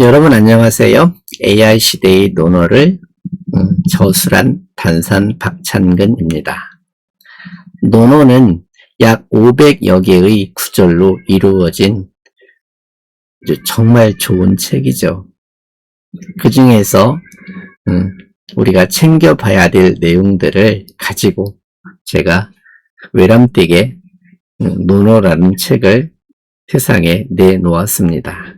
여러분 안녕하세요. AI 시대의 논어를 저술한 단산 박찬근입니다. 논어는 약 500여 개의 구절로 이루어진 정말 좋은 책이죠. 그 중에서 우리가 챙겨봐야 될 내용들을 가지고 제가 외람되게 논어라는 책을 세상에 내놓았습니다.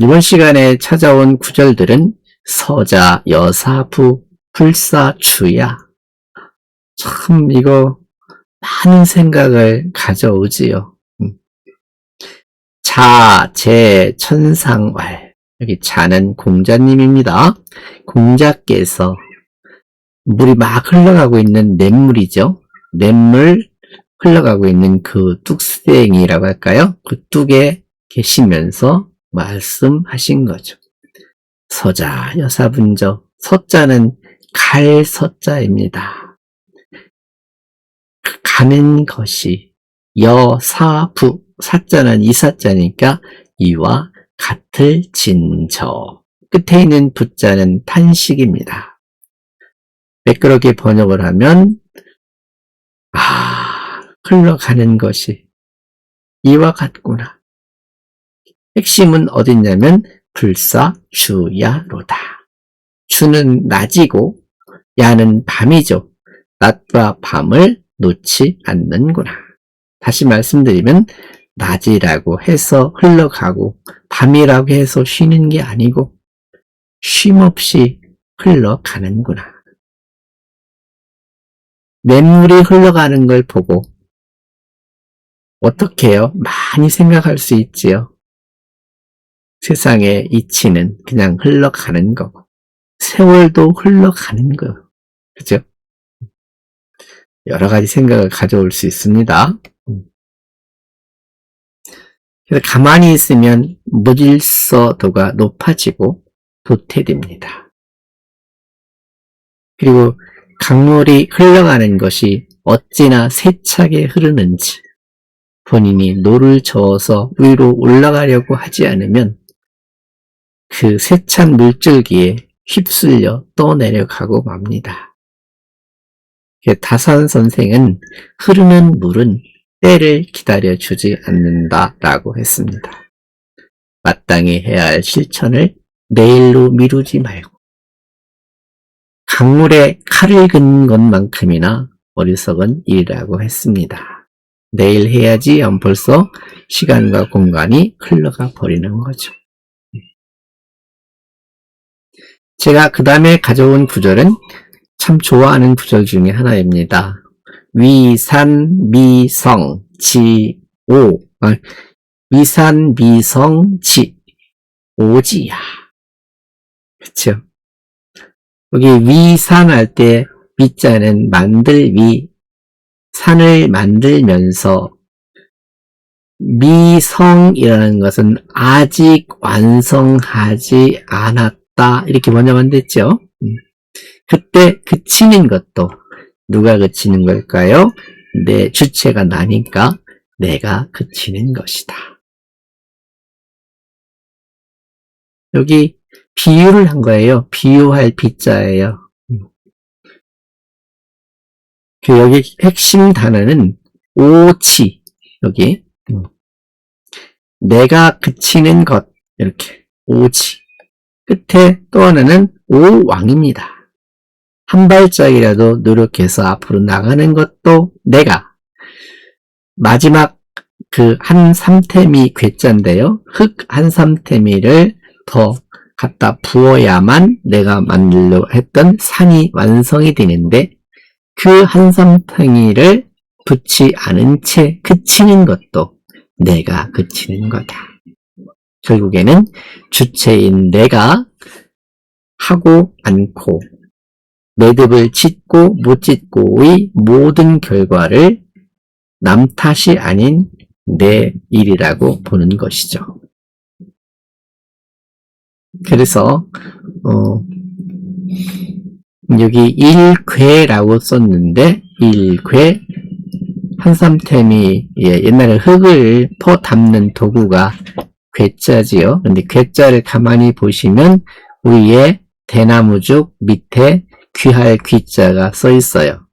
이번 시간에 찾아온 구절들은 서자, 여사, 부, 불사, 주야. 참 이거 많은 생각을 가져오지요. 자, 제, 천상왈. 여기 자는 공자님입니다. 공자께서 물이 막 흘러가고 있는 냇물이죠. 냇물 흘러가고 있는 그 뚝새행이라고 할까요? 그 뚝에 계시면서 말씀하신 거죠. 서자, 여사분저. 서자는 갈 서자입니다. 가는 것이 여사부, 사자는 이사자니까 이와 같을 진저. 끝에 있는 부자는 탄식입니다. 매끄럽게 번역을 하면 흘러가는 것이 이와 같구나. 핵심은 어딨냐면 불사 주야로다. 주는 낮이고 야는 밤이죠. 낮과 밤을 놓지 않는구나. 다시 말씀드리면 낮이라고 해서 흘러가고 밤이라고 해서 쉬는 게 아니고 쉼없이 흘러가는구나. 냇물이 흘러가는 걸 보고 어떻게 해요? 많이 생각할 수 있지요. 세상의 이치는 그냥 흘러가는 거고 세월도 흘러가는 거예요. 그죠? 여러 가지 생각을 가져올 수 있습니다. 그래서 가만히 있으면 무질서도가 높아지고 도태됩니다. 그리고 강물이 흘러가는 것이 어찌나 세차게 흐르는지 본인이 노를 저어서 위로 올라가려고 하지 않으면 그 세찬 물줄기에 휩쓸려 떠내려가고 맙니다. 다산 선생은 흐르는 물은 때를 기다려주지 않는다라고 했습니다. 마땅히 해야 할 실천을 내일로 미루지 말고 강물에 칼을 긋는 것만큼이나 어리석은 일이라고 했습니다. 내일 해야지 하면 벌써 시간과 공간이 흘러가 버리는 거죠. 제가 그 다음에 가져온 구절은 참 좋아하는 구절 중에 하나입니다. 위산, 미성, 지, 오. 위산, 미성, 지, 오지야. 그쵸? 여기 위산 할 때 위자는 만들 위, 산을 만들면서 미성이라는 것은 아직 완성하지 않았다. 이렇게 번역은 됐죠. 그때 그치는 것도 누가 그치는 걸까요? 내 주체가 나니까 내가 그치는 것이다. 여기 비유를 한 거예요. 비유할 비자예요. 여기 핵심 단어는 오치. 여기 내가 그치는 것 이렇게 오치. 끝에 또 하나는 오왕입니다. 한 발짝이라도 노력해서 앞으로 나가는 것도 내가. 마지막 그 한 삼태미 괴자인데요. 흙 한 삼태미를 더 갖다 부어야만 내가 만들려고 했던 산이 완성이 되는데 그 한 삼태미를 붙지 않은 채 그치는 것도 내가 그치는 거다. 결국에는 주체인 내가 하고 않고 매듭을 짓고 못 짓고의 모든 결과를 남 탓이 아닌 내 일이라고 보는 것이죠. 그래서 여기 일괴라고 썼는데 일괴 한삼템이 옛날에 흙을 퍼 담는 도구가 괴짜지요. 근데 괴짜를 가만히 보시면 위에 대나무죽, 밑에 귀할 귀자가 써 있어요.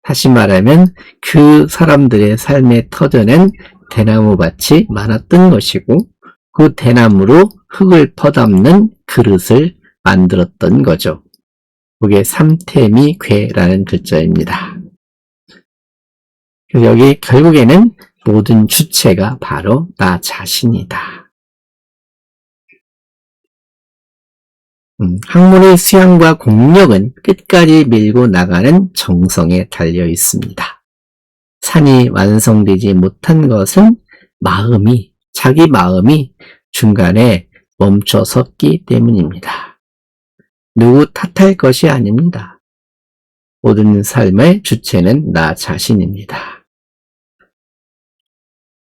다시 말하면 그 사람들의 삶의 터전엔 대나무밭이 많았던 것이고 그 대나무로 흙을 퍼담는 그릇을 만들었던 거죠. 그게 삼태미 괴라는 글자입니다. 여기 결국에는 모든 주체가 바로 나 자신이다. 학문의 수양과 공력은 끝까지 밀고 나가는 정성에 달려 있습니다. 산이 완성되지 못한 것은 자기 마음이 중간에 멈춰 섰기 때문입니다. 누구 탓할 것이 아닙니다. 모든 삶의 주체는 나 자신입니다.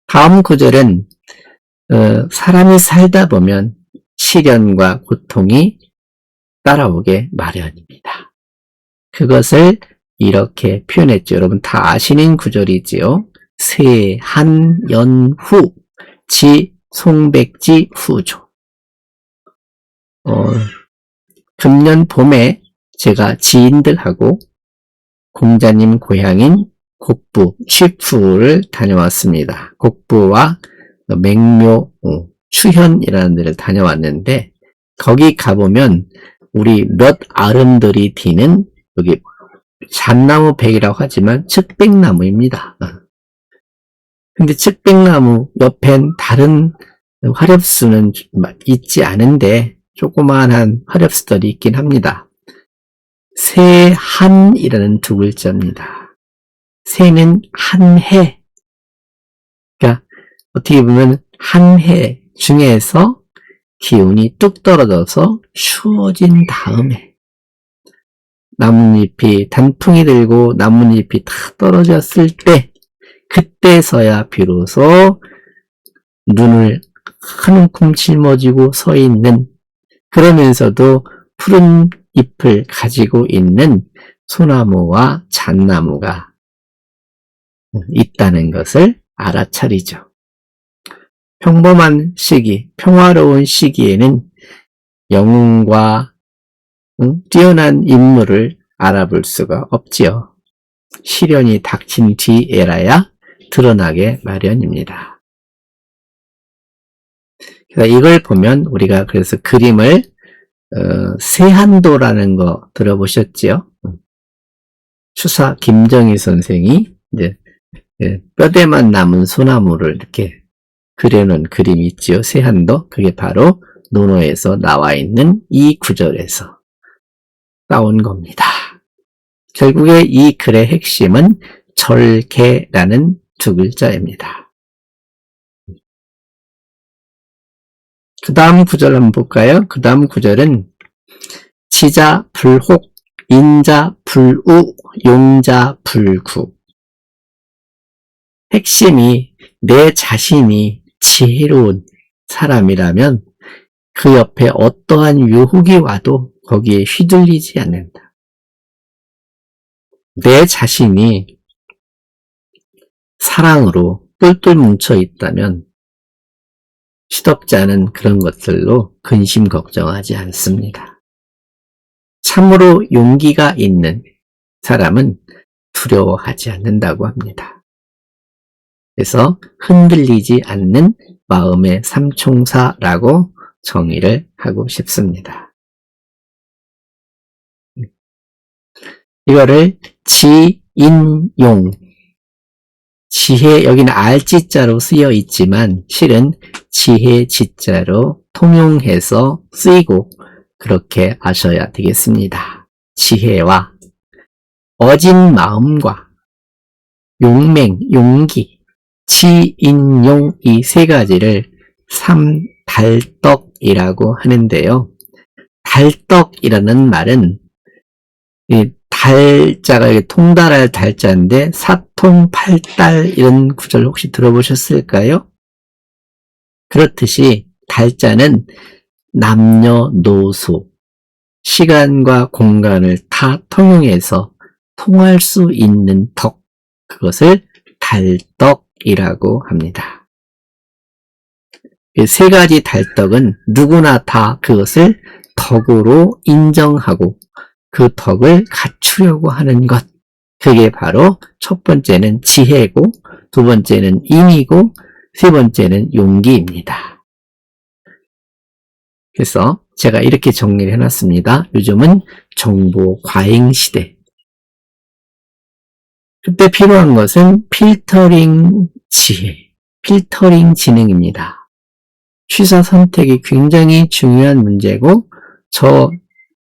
다음 구절은 사람이 살다 보면 시련과 고통이 따라오게 마련입니다. 그것을 이렇게 표현했죠. 여러분 다 아시는 구절이지요. 세한연후 지 송백지 후조. 금년 봄에 제가 지인들하고 공자님 고향인 곡부, 취푸를 다녀왔습니다. 곡부와 맹묘, 추현이라는 데를 다녀왔는데 거기 가보면 우리 몇 아름들이 디는 여기 잣나무 백이라고 하지만 측백나무입니다. 근데 측백나무 옆엔 다른 화렵수는 있지 않은데 조그마한 화렵수들이 있긴 합니다. 세한이라는 두 글자입니다. 세는 한 해. 그러니까 어떻게 보면 한 해 중에서 기운이 뚝 떨어져서 추워진 다음에 나뭇잎이 단풍이 들고 나뭇잎이 다 떨어졌을 때 그때서야 비로소 눈을 한 움큼 짊어지고 서 있는 그러면서도 푸른 잎을 가지고 있는 소나무와 잣나무가 있다는 것을 알아차리죠. 평범한 시기, 평화로운 시기에는 영웅과 뛰어난 인물을 알아볼 수가 없지요. 시련이 닥친 뒤에라야 드러나게 마련입니다. 이걸 보면 우리가 그래서 그림을 세한도라는 거 들어보셨지요? 추사 김정희 선생이 이제 뼈대만 남은 소나무를 이렇게 그려놓은 그림이 있지요. 세한도. 그게 바로 논어에서 나와 있는 이 구절에서 나온 겁니다. 결국에 이 글의 핵심은 절개라는 두 글자입니다. 그 다음 구절 한번 볼까요? 그 다음 구절은 지자 불혹, 인자 불우, 용자 불구. 핵심이 내 자신이 지혜로운 사람이라면 그 옆에 어떠한 유혹이 와도 거기에 휘둘리지 않는다. 내 자신이 사랑으로 똘똘 뭉쳐 있다면 시덥지 않은 그런 것들로 근심 걱정하지 않습니다. 참으로 용기가 있는 사람은 두려워하지 않는다고 합니다. 그래서 흔들리지 않는 마음의 삼총사라고 정의를 하고 싶습니다. 이거를 지인용, 지혜, 여기는 알지자로 쓰여 있지만 실은 지혜 지자로 통용해서 쓰이고 그렇게 아셔야 되겠습니다. 지혜와 어진 마음과 용맹, 용기, 지인용 이 세 가지를 삼달떡이라고 하는데요. 달떡이라는 말은 이 달자가 통달할 달자인데 사통팔달 이런 구절 혹시 들어보셨을까요? 그렇듯이 달자는 남녀노소, 시간과 공간을 다 통용해서 통할 수 있는 덕, 그것을 달떡이라고 합니다. 이 세 가지 달떡은 누구나 다 그것을 덕으로 인정하고 그 덕을 갖추려고 하는 것. 그게 바로 첫 번째는 지혜고, 두 번째는 인이고, 세 번째는 용기입니다. 그래서 제가 이렇게 정리를 해놨습니다. 요즘은 정보 과잉 시대. 그때 필요한 것은 필터링 지혜, 필터링 지능입니다. 취사 선택이 굉장히 중요한 문제고, 저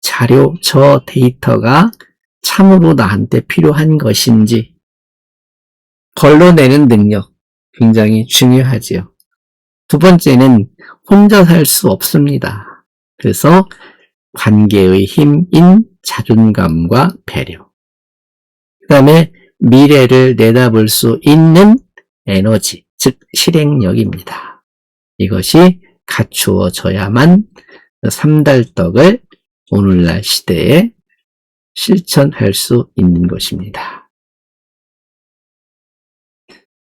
자료, 저 데이터가 참으로 나한테 필요한 것인지 걸러내는 능력 굉장히 중요하지요. 두 번째는 혼자 살 수 없습니다. 그래서 관계의 힘인 자존감과 배려, 그 다음에 미래를 내다볼 수 있는 에너지, 즉 실행력입니다. 이것이 갖추어져야만 3달떡을 오늘날 시대에 실천할 수 있는 것입니다.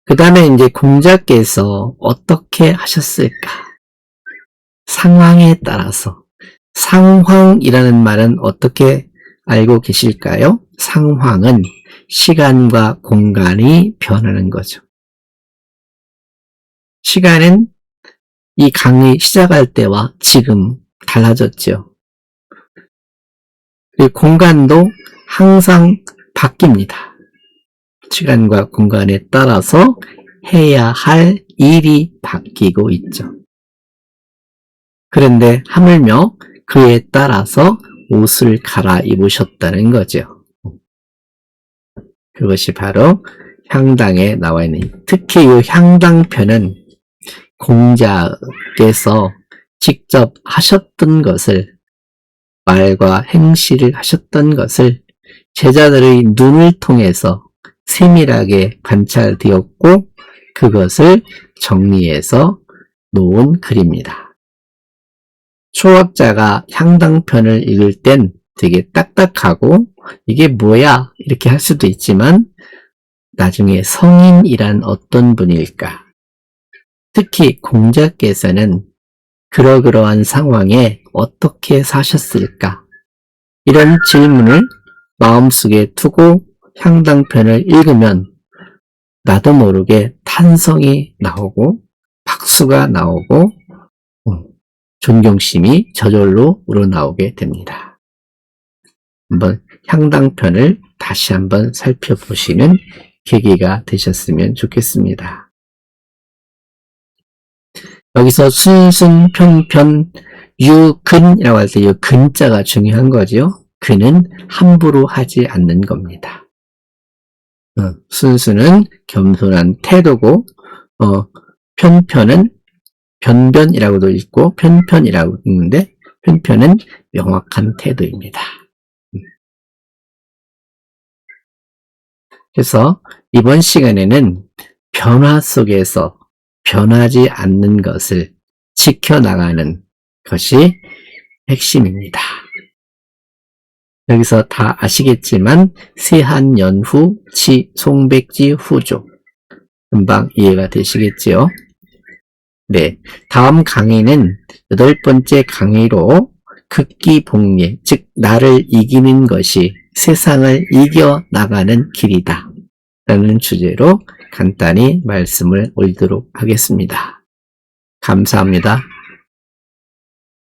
그 다음에 이제 공자께서 어떻게 하셨을까? 상황에 따라서. 상황이라는 말은 어떻게 알고 계실까요? 상황은 시간과 공간이 변하는 거죠. 시간은 이 강의 시작할 때와 지금 달라졌죠. 그리고 공간도 항상 바뀝니다. 시간과 공간에 따라서 해야 할 일이 바뀌고 있죠. 그런데 하물며 그에 따라서 옷을 갈아입으셨다는 거죠. 그것이 바로 향당에 나와 있는, 특히 이 향당편은 공자께서 직접 하셨던 것을, 말과 행실을 하셨던 것을 제자들의 눈을 통해서 세밀하게 관찰되었고 그것을 정리해서 놓은 글입니다. 초학자가 향당편을 읽을 땐 되게 딱딱하고 이게 뭐야 이렇게 할 수도 있지만 나중에 성인이란 어떤 분일까? 특히 공자께서는 그러그러한 상황에 어떻게 사셨을까? 이런 질문을 마음속에 두고 향당편을 읽으면 나도 모르게 탄성이 나오고 박수가 나오고 존경심이 저절로 우러나오게 됩니다. 한번 향당편을 다시 한번 살펴보시는 계기가 되셨으면 좋겠습니다. 여기서 순순, 편편, 유근이라고 할 때 이 근자가 중요한 거죠. 그는 함부로 하지 않는 겁니다. 순수는 겸손한 태도고, 편편은 변변이라고도 읽고 편편이라고 읽는데 편편은 명확한 태도입니다. 그래서 이번 시간에는 변화 속에서 변하지 않는 것을 지켜나가는 것이 핵심입니다. 여기서 다 아시겠지만 세한연후, 송백지 후조 금방 이해가 되시겠지요? 네, 다음 강의는 8번째 강의로 극기복례, 즉 나를 이기는 것이 세상을 이겨나가는 길이다 라는 주제로 간단히 말씀을 올리도록 하겠습니다. 감사합니다.